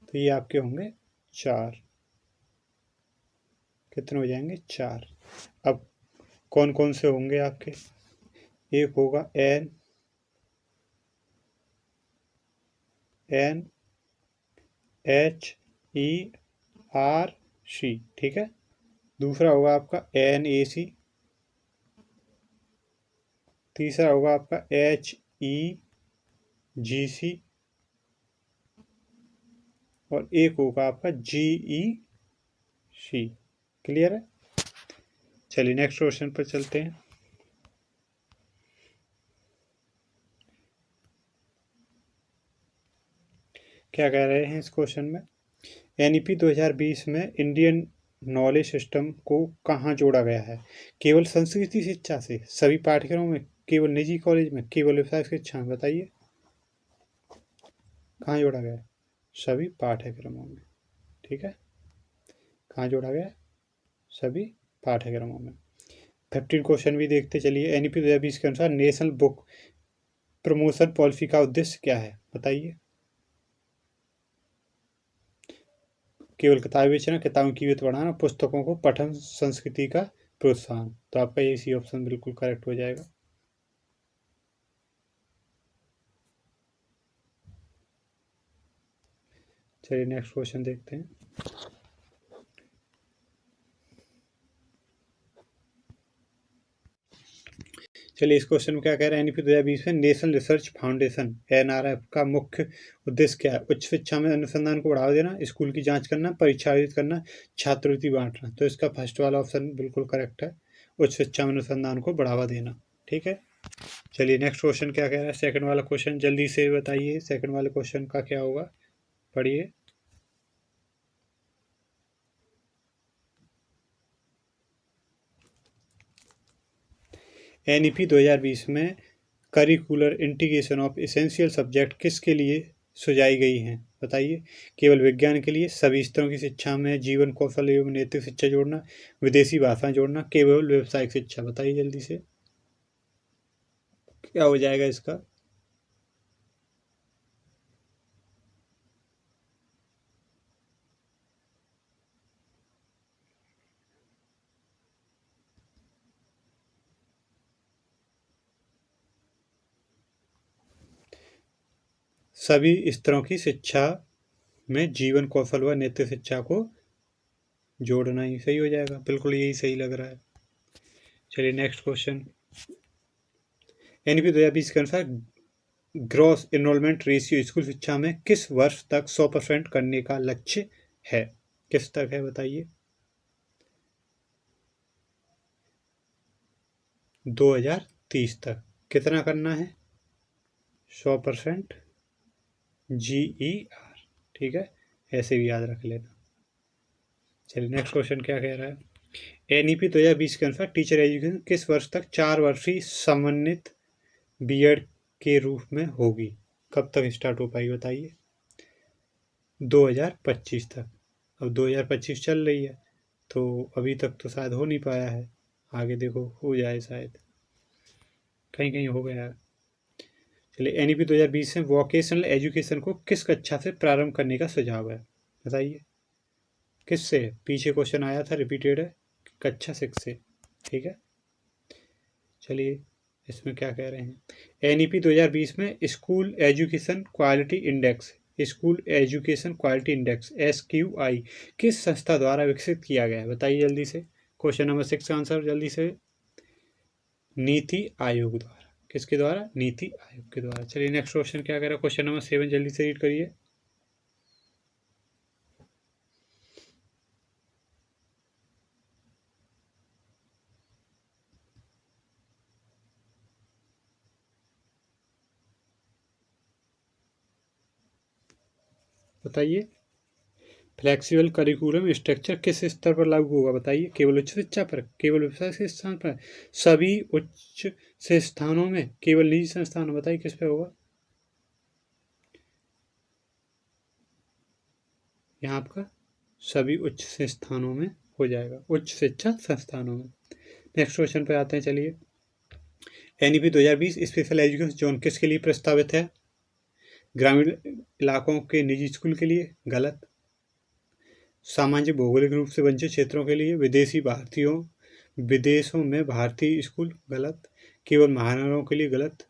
तो ये आपके होंगे 4। कितने हो जाएंगे? 4। अब कौन कौन से होंगे आपके? एक होगा NHERC। ठीक है, दूसरा होगा आपका NAC, तीसरा होगा आपका HEGC और एक होगा आपका GEC। क्लियर है? चलिए नेक्स्ट क्वेश्चन पर चलते हैं। क्या कह रहे हैं इस क्वेश्चन में? NEP 2020 में इंडियन नॉलेज सिस्टम को कहाँ जोड़ा गया है? केवल संस्कृति शिक्षा से, सभी पाठ्यक्रमों में, केवल निजी कॉलेज में, केवल व्यावसायिक शिक्षा में? बताइए कहाँ जोड़ा गया है? सभी पाठ्यक्रमों में। ठीक है, कहाँ जोड़ा गया? सभी पाठ्यक्रमों में। 15 क्वेश्चन भी देखते चलिए। NEP 2020 के अनुसार नेशनल बुक प्रमोशन पॉलिसी का उद्देश्य क्या है? बताइए। केवल किताबें बेचना, किताबों की कीमत बढ़ाना, पुस्तकों को पठन संस्कृति का प्रोत्साहन। तो आपका ये सी ऑप्शन बिल्कुल करेक्ट हो जाएगा। चलिए नेक्स्ट क्वेश्चन देखते हैं। चलिए इस क्वेश्चन में क्या कह रहे हैं, एनईपी 2020 में नेशनल रिसर्च फाउंडेशन एनआरएफ का मुख्य उद्देश्य क्या है? उच्च शिक्षा में अनुसंधान को बढ़ावा देना, स्कूल की जांच करना, परीक्षा आयोजित करना, छात्रवृत्ति बांटना। तो इसका फर्स्ट वाला ऑप्शन बिल्कुल करेक्ट है, उच्च शिक्षा में अनुसंधान को बढ़ावा देना। ठीक है, चलिए नेक्स्ट क्वेश्चन क्या कह रहा है, सेकंड वाला क्वेश्चन जल्दी से बताइए, सेकंड वाले क्वेश्चन का क्या होगा, पढ़िए। एनईपी 2020 में curricular integration of essential subject किसके लिए सुझाई गई हैं? बताइए। केवल विज्ञान के लिए, सभी स्तरों की शिक्षा में जीवन कौशल एवं नैतिक शिक्षा जोड़ना, विदेशी भाषाएं जोड़ना, केवल व्यावसायिक शिक्षा। बताइए जल्दी से क्या हो जाएगा इसका। सभी स्तरों की शिक्षा में जीवन कौशल व नैतिक शिक्षा को जोड़ना ही सही हो जाएगा, बिल्कुल यही सही लग रहा है। चलिए नेक्स्ट क्वेश्चन, एनईपी 2020 के अनुसार ग्रॉस एनरोलमेंट रेशियो स्कूल शिक्षा में किस वर्ष तक 100% करने का लक्ष्य है? किस तक है बताइए। 2030 तक कितना करना है? 100% GER। ठीक है, ऐसे भी याद रख लेना। चलिए नेक्स्ट क्वेश्चन क्या कह रहा है, एनईपी 2020 के अनुसार टीचर एजुकेशन किस वर्ष तक 4 वर्षीय समन्वित बीएड के रूप में होगी? कब तक स्टार्ट हो पाएगी बताइए। 2025 तक। अब 2025 चल रही है तो अभी तक तो शायद हो नहीं पाया है, आगे देखो हो जाए, शायद कहीं कहीं हो गया है। चलिए एनईपी 2020 में वोकेशनल एजुकेशन को किस कक्षा से प्रारंभ करने का सुझाव है? बताइए किससे, पीछे क्वेश्चन आया था, रिपीटेड है, कक्षा 6 से। ठीक है, चलिए इसमें क्या कह रहे हैं, एनईपी 2020 में school education quality index, school education quality index SQI किस संस्था द्वारा विकसित किया गया है? बताइए जल्दी से। क्वेश्चन नंबर 6 का आंसर जल्दी से, नीति आयोग द्वारा। किसके द्वारा? नीति आयोग के द्वारा। चलिए नेक्स्ट क्वेश्चन क्या कह रहा है, क्वेश्चन नंबर 7 जल्दी से रीड करिए। बताइए, फ्लेक्सिबल करिकुलम स्ट्रक्चर किस स्तर पर लागू होगा? बताइए, केवल उच्च शिक्षा पर, केवल व्यवसाय के स्थान पर, सभी उच्च संस्थानों में, केवल निजी संस्थानों? बताइए किस पे होगा? यहाँ आपका सभी उच्च संस्थानों में हो जाएगा, उच्च शिक्षा संस्थानों में। नेक्स्ट क्वेश्चन पे आते हैं, चलिए। एनईपी 2020 स्पेशल एजुकेशन जोन किसके लिए प्रस्तावित है? ग्रामीण इलाकों के निजी स्कूल के लिए, गलत। सामाजिक भौगोलिक रूप से वंचित क्षेत्रों के लिए, विदेशों में भारतीय स्कूल, गलत। केवल महानगरों के लिए, गलत।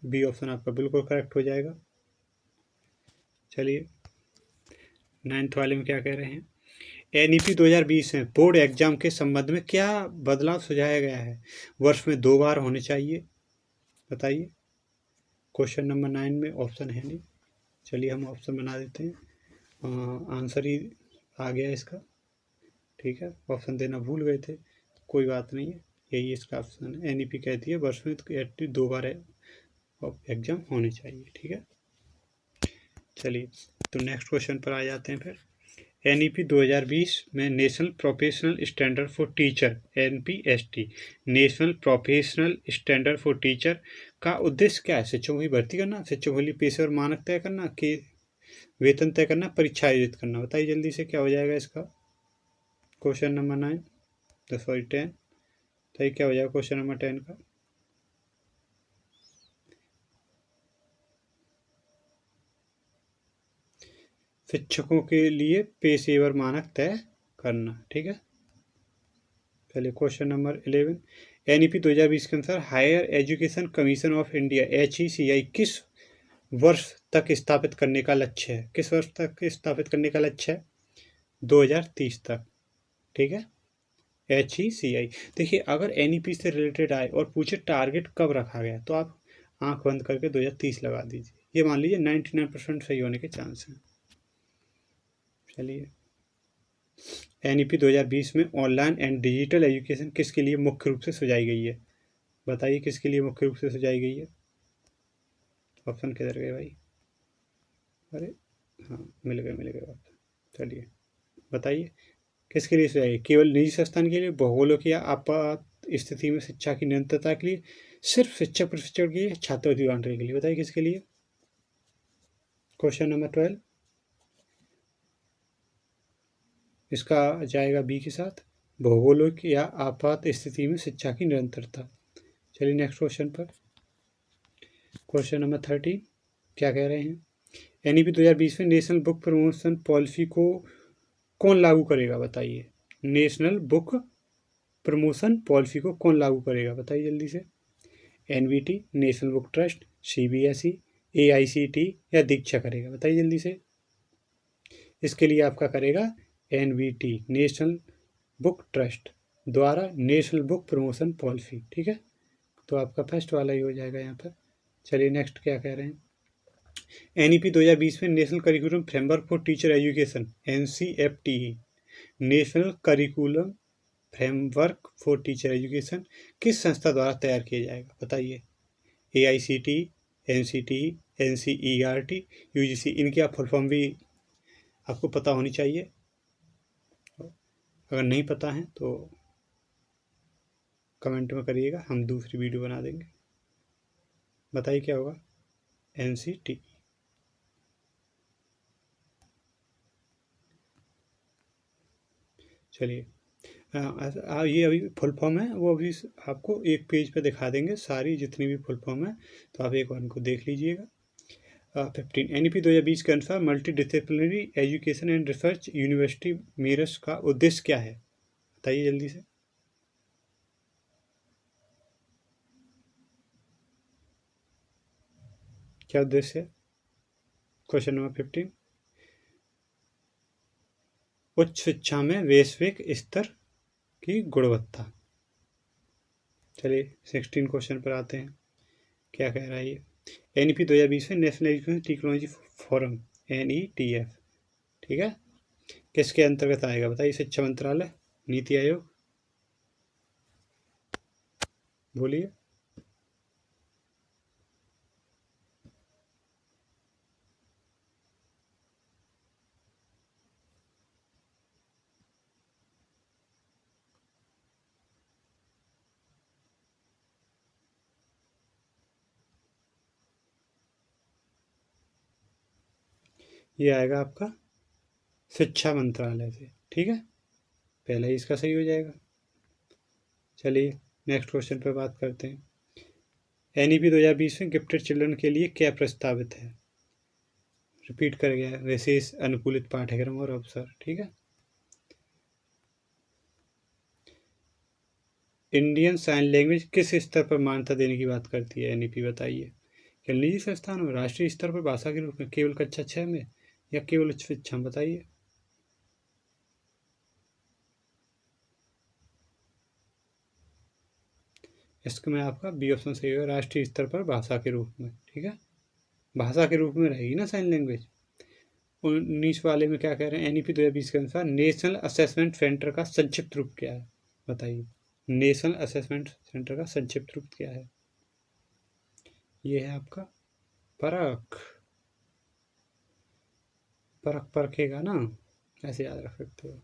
बी ऑप्शन आपका बिल्कुल करेक्ट हो जाएगा। चलिए 9th वाले में क्या कह रहे हैं, एनईपी 2020 में बोर्ड एग्जाम के संबंध में क्या बदलाव सुझाया गया है? वर्ष में 2 बार होने चाहिए। बताइए, क्वेश्चन नंबर 9 में ऑप्शन है नहीं, चलिए हम ऑप्शन बना देते हैं, आंसर ही आ गया इसका। ठीक है, ऑप्शन देना भूल गए थे, कोई बात नहीं है, यही इसका ऑप्शन है। एनईपी कहती है वर्ष में एटलीस्ट 2 बार एग्जाम होने चाहिए। ठीक है, चलिए तो नेक्स्ट क्वेश्चन पर आ जाते हैं फिर। एनईपी 2020 में national professional standard for teacher NPST, national professional standard for teacher का उद्देश्य क्या है? शिक्षकों की भर्ती करना, शिक्षकों के लिए पेशेवर मानक तय करना, कि वेतन तय करना, परीक्षा आयोजित करना? बताइए जल्दी से क्या हो जाएगा इसका। क्वेश्चन नंबर 9 सॉरी 10, तो क्या हो जाएगा क्वेश्चन नंबर 10 का? शिक्षकों के लिए पेशेवर मानक तय करना। ठीक है, पहले क्वेश्चन नंबर 11, एनईपी 2020 के अनुसार higher education commission of India HECI किस वर्ष तक स्थापित करने का लक्ष्य है? किस वर्ष तक स्थापित करने का लक्ष्य है? 2030 तक। ठीक है, HECI। देखिए अगर NEP से रिलेटेड आए और पूछे टारगेट कब रखा गया तो आप आंख बंद करके 2030 लगा दीजिए। ये मान लीजिए 99% सही होने के चांस हैं। चलिए NEP 2020 में ऑनलाइन एंड डिजिटल एजुकेशन किसके लिए मुख्य रूप से सुझाई गई है? बताइए किसके लिए मुख्य रूप से सुझाई गई है? ऑप्शन किधर गए भाई? अरे हाँ, मिल गए ऑप्शन। चलिए बताइए किसके लिए सुझाई? केवल निजी संस्थान के लिए, भौगोलिक या आपात स्थिति में शिक्षा की निरंतरता के लिए, सिर्फ शिक्षक प्रशिक्षण के लिए, छात्रवृत्ति बांटने के लिए? बताइए किसके लिए? क्वेश्चन नंबर 12 इसका जाएगा बी के साथ, भौगोलिक या आपात स्थिति में शिक्षा की निरंतरता। चलिए नेक्स्ट क्वेश्चन पर। क्वेश्चन नंबर 13 क्या कह रहे हैं? NEP 2020 में नेशनल बुक प्रमोशन पॉलिसी को कौन लागू करेगा? बताइए नेशनल बुक प्रमोशन पॉलिसी को कौन लागू करेगा? बताइए जल्दी से। NBT, national book trust, CBSE, AICT या दीक्षा करेगा? बताइए जल्दी से। इसके लिए आपका करेगा NBT, नेशनल बुक ट्रस्ट द्वारा नेशनल बुक प्रमोशन पॉलिसी। ठीक है, तो आपका फर्स्ट वाला ही हो जाएगा यहाँ पर। चलिए नेक्स्ट क्या कह रहे हैं? NEP 2020 में national curriculum framework for teacher education NCFTE, national curriculum framework for teacher education किस संस्था द्वारा तैयार किया जाएगा? बताइए। AICTE, NCTE, NCERT, UGC। इनकी आप फुल फॉर्म भी आपको पता होनी चाहिए। अगर नहीं पता है तो कमेंट में करिएगा, हम दूसरी वीडियो बना देंगे। बताइए क्या होगा? NCTE। चलिए ये अभी फुल फॉर्म है, वो अभी आपको एक पेज पे दिखा देंगे सारी जितनी भी फुल फॉर्म है, तो आप एक बार उनको देख लीजिएगा। 15 NEP 2020 के अनुसार multi disciplinary education and research university Meerut का उद्देश्य क्या है? बताइए जल्दी से। क्या उद्देश्य है? क्वेश्चन नंबर 15 उच्च शिक्षा में वैश्विक स्तर की गुणवत्ता। चलिए 16 क्वेश्चन पर आते हैं। क्या कह रहा है ये? NEP 2020 में national education technology forum NETF, ठीक है, किसके अंतर्गत आएगा? बताइए। शिक्षा मंत्रालय, नीति आयोग, बोलिए। ये आएगा आपका शिक्षा मंत्रालय से। ठीक है, पहले ही इसका सही हो जाएगा। चलिए नेक्स्ट क्वेश्चन पर बात करते हैं। NEP 2020 में गिफ्टेड चिल्ड्रन के लिए क्या प्रस्तावित है? रिपीट कर गया, विशेष अनुकूलित पाठ्यक्रम और अवसर। ठीक है, इंडियन साइन लैंग्वेज किस स्तर पर मान्यता देने की बात करती है NEP? बताइए। क्या निजी संस्थान में, राष्ट्रीय स्तर पर भाषा के रूप में, केवल कक्षा 6 में या केवल उच्च शिक्षा में? बताइए। इसका मैं आपका बी ऑप्शन सही होगा, राष्ट्रीय स्तर पर भाषा के रूप में। ठीक है, भाषा के रूप में रहेगी ना साइन लैंग्वेज। 19 वाले में क्या कह रहे हैं? NEP 2020 के अनुसार नेशनल असेसमेंट सेंटर का संक्षिप्त रूप क्या है? बताइए। नेशनल असेसमेंट सेंटर का संक्षिप्त रूप क्या है? ये है आपका परख। परख परखेगा ना, ऐसे याद रख सकते हो।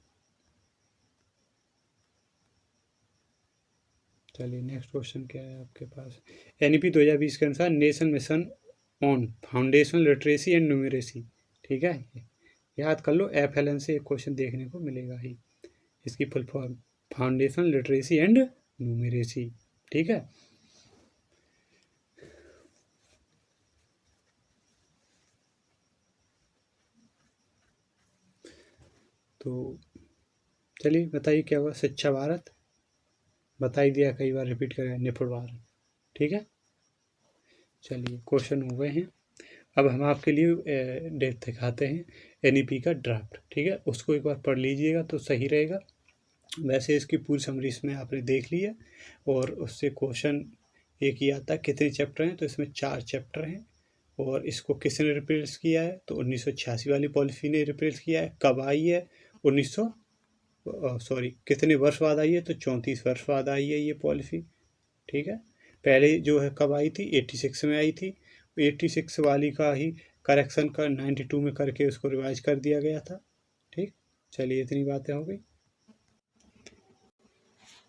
चलिए नेक्स्ट क्वेश्चन क्या है आपके पास? NEP 2020 के अनुसार national mission on foundational literacy and numeracy. ठीक है, याद कर लो, FLN से एक क्वेश्चन देखने को मिलेगा ही। इसकी full form foundational literacy and numeracy. ठीक है, तो चलिए बताइए क्या हुआ? शिक्षा भारत बता ही दिया, कई बार रिपीट करें, निपुण भारत। ठीक है, चलिए क्वेश्चन हो गए हैं। अब हम आपके लिए डेट दिखाते हैं NEP का ड्राफ्ट। ठीक है, उसको एक बार पढ़ लीजिएगा तो सही रहेगा। वैसे इसकी पूरी समरी इसमें आपने देख ली है। और उससे क्वेश्चन एक ही आता है कितने चैप्टर हैं, तो इसमें 4 चैप्टर हैं। और इसको किसने रिप्लेस किया है, तो 1986 वाली पॉलिसी ने रिप्लेस किया है। कब आई है, 1900 सॉरी कितने वर्ष बाद आई है, तो 34 वर्ष बाद आई है ये पॉलिसी। ठीक है, पहले जो है कब आई थी, 86 में आई थी। 86 वाली का ही करेक्शन कर 92 में करके उसको रिवाइज कर दिया गया था। ठीक, चलिए इतनी बातें हो गई।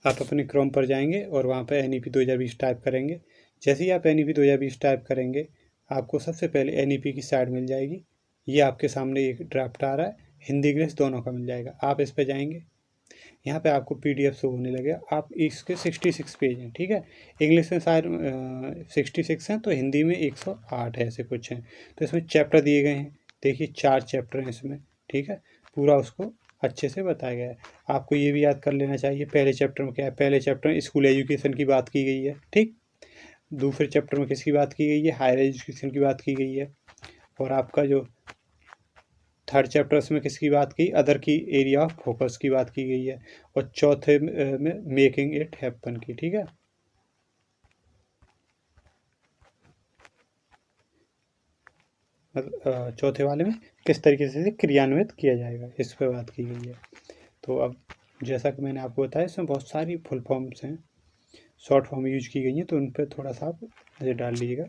आप अपने क्रोम पर जाएंगे और वहाँ पर NEP 2020 टाइप करेंगे। जैसे ही आप NEP 2020 टाइप करेंगे, आपको सबसे पहले NEP की साइड मिल जाएगी। ये आपके सामने एक ड्राफ्ट आ रहा है, हिंदी इंग्लिश दोनों का मिल जाएगा। आप इस पर जाएंगे, यहाँ पे आपको PDF शो होने लगेगा। आप इसके 66 पेज हैं, ठीक है। इंग्लिश में शायद 66 हैं, तो हिंदी में 108 है, ऐसे कुछ हैं। तो इसमें चैप्टर दिए गए हैं, देखिए 4 चैप्टर हैं इसमें, ठीक है। पूरा उसको अच्छे से बताया गया है। आपको ये भी याद कर लेना चाहिए पहले चैप्टर में क्या है। पहले चैप्टर में स्कूल एजुकेशन की बात की गई है, ठीक। दूसरे चैप्टर में किसकी बात की गई है, हायर एजुकेशन की बात की गई है। और आपका जो थर्ड चैप्टर्स में किसकी बात की, अदर की एरिया ऑफ फोकस की बात की गई है। और चौथे में मेकिंग इट हैपन की, ठीक है। चौथे वाले में किस तरीके से क्रियान्वित किया जाएगा, इस पर बात की गई है। तो अब जैसा कि मैंने आपको बताया, इसमें बहुत सारी फुल फॉर्म्स हैं, शॉर्ट फॉर्म यूज की गई हैं, तो उन पर थोड़ा सा आप नज़र डाल लीजिएगा।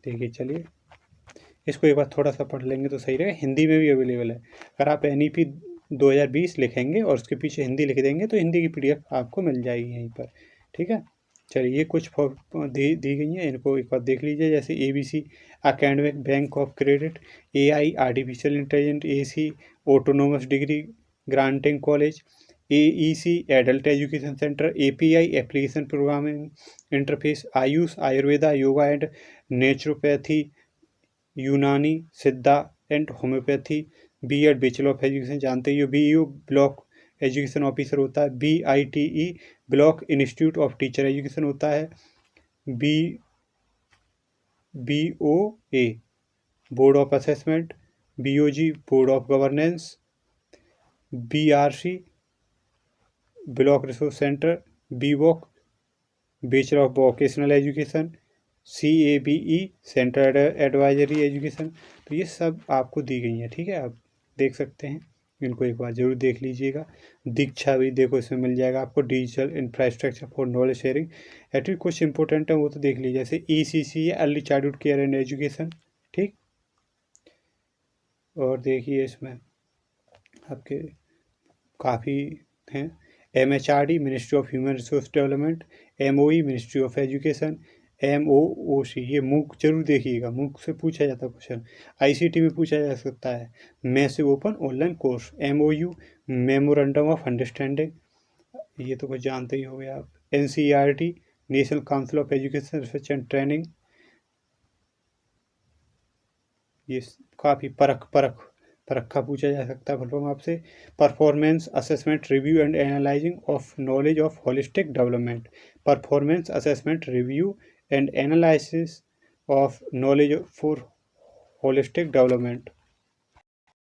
देखिए, चलिए इसको एक बार थोड़ा सा पढ़ लेंगे तो सही रहेगा। हिंदी में भी अवेलेबल है। अगर आप NEP 2020 लिखेंगे और उसके पीछे हिंदी लिख देंगे, तो हिंदी की PDF आपको मिल जाएगी यहीं पर, ठीक है। चलिए, ये कुछ दी गई हैं, इनको एक बार देख लीजिए। जैसे ABC academic bank of credit, AI artificial intelligence, AC autonomous degree granting college, AEC adult education centre, API application programming interface, Ayush Ayurveda yoga and naturopathy, यूनानी सिद्धा and homeopathy, BEd bachelor of education जानते ही हो। BEO ब्लॉक एजुकेशन ऑफिसर होता है। BITE block institute of teacher education होता है। BOA board of assessment, BOG board of governance, BRC block resource centre, BVOC bachelor of vocational education, CABE central advisory education. तो ये सब आपको दी गई हैं, ठीक है। आप देख सकते हैं, इनको एक बार जरूर देख लीजिएगा। दीक्षा भी देखो, इसमें मिल जाएगा आपको, digital infrastructure for knowledge sharing. At least कुछ इंपॉर्टेंट है वो तो देख लीजिए, जैसे ECC है, early childhood care and education, ठीक। और देखिए इसमें आपके काफ़ी हैं। MHRD ministry of human resource development, MOE ministry of education, MOOC ये मूक जरूर देखिएगा, मूक से पूछा जाता है क्वेश्चन, ICT में पूछा जा सकता है। Massive open online course, MOU memorandum of understanding, ये तो कुछ जानते ही होंगे आप। NCERT national council of education research and training, ये काफ़ी परखा पूछा जा सकता है फुल आपसे। Performance assessment review and analysing of knowledge of holistic development, performance assessment review and analysis of knowledge for holistic development.